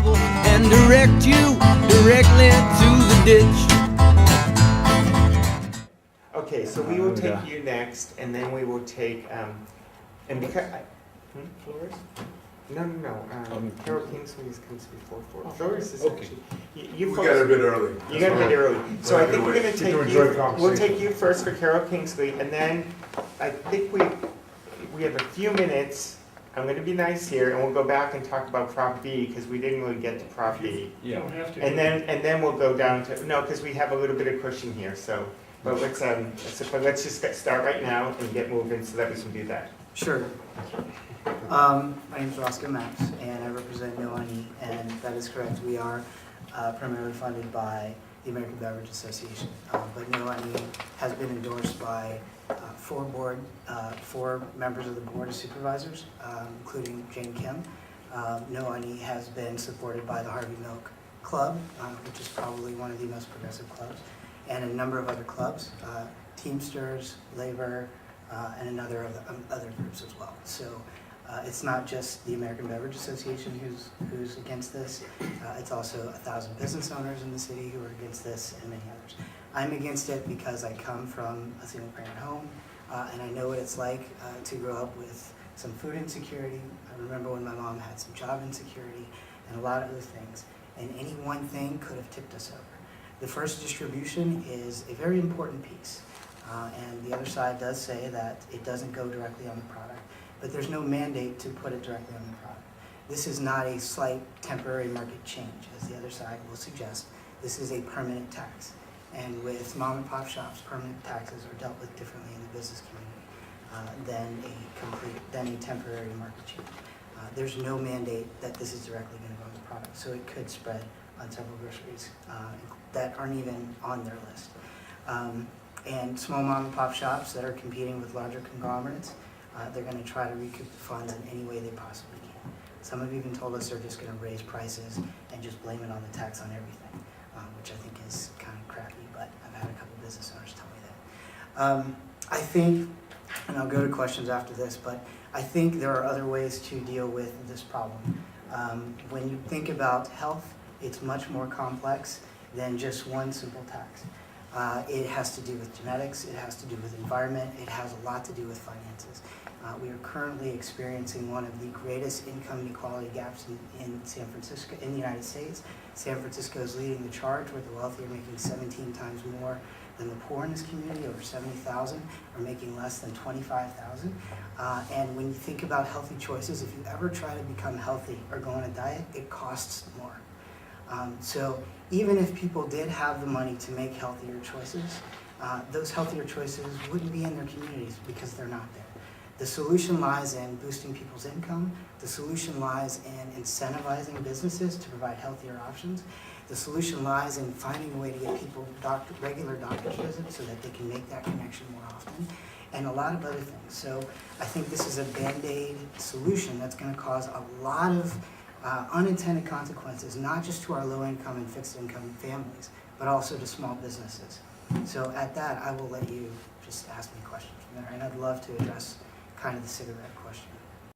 shovel and direct you directly to the ditch. Okay, so we will take you next, and then we will take, and because, Flores? No, Carol Kingsley's comes before Flores is Okay. actually, We you got a folks, bit early. you got a bit early. So I think we're gonna Get take to enjoy the you, conversation. we'll take you first for Carol Kingsley, and then I think we have a few minutes. I'm gonna be nice here, and we'll go back and talk about Prop B, because we didn't really get to Prop B. Yeah. And then we'll go down to, no, because we have a little bit of cushion here, so, but let's just start right now and get moving so that we can do that. Sure. My name is Roscoe Max, and I represent No Honey, and that is correct. We are primarily funded by the American Beverage Association, but No Honey has been endorsed by four members of the Board of Supervisors, including Jane Kim. No Honey has been supported by the Harvey Milk Club, which is probably one of the most progressive clubs, and a number of other clubs, Teamsters, Labor, and another of the other groups as well. So it's not just the American Beverage Association who's against this. It's also 1,000 business owners in the city who are against this, and many others. I'm against it because I come from a single-parent home, and I know what it's like to grow up with some food insecurity. I remember when my mom had some job insecurity and a lot of other things, and any one thing could have tipped us over. The first distribution is a very important piece. And the other side does say that it doesn't go directly on the product, but there's no mandate to put it directly on the product. This is not a slight temporary market change, as the other side will suggest. This is a permanent tax. And with mom and pop shops, permanent taxes are dealt with differently in the business community than a temporary market change. There's no mandate that this is directly going to go on the product, so it could spread on several groceries that aren't even on their list. And small mom and pop shops that are competing with larger conglomerates, they're going to try to recoup the funds in any way they possibly can. Some have even told us they're just going to raise prices and just blame it on the tax on everything, which I think is kind of crappy, but I've had a couple business owners tell me that. I think, and I'll go to questions after this, but I think there are other ways to deal with this problem. When you think about health, it's much more complex than just one simple tax. It has to do with genetics, it has to do with environment, it has a lot to do with finances. We are currently experiencing one of the greatest income inequality gaps in San Francisco, in the United States. San Francisco is leading the charge, with the wealthy are making 17 times more than the poor in this community. Over 70,000 are making less than 25,000. And when you think about healthy choices, if you ever try to become healthy or go on a diet, it costs more. So even if people did have the money to make healthier choices, those healthier choices wouldn't be in their communities because they're not there. The solution lies in boosting people's income. The solution lies in incentivizing businesses to provide healthier options. The solution lies in finding a way to get people regular doctor's visits so that they can make that connection more often, and a lot of other things. So I think this is a Band-Aid solution that's going to cause a lot of unintended consequences, not just to our low-income and fixed-income families, but also to small businesses. So at that, I will let you just ask me questions from there, and I'd love to address kind of the cigarette question.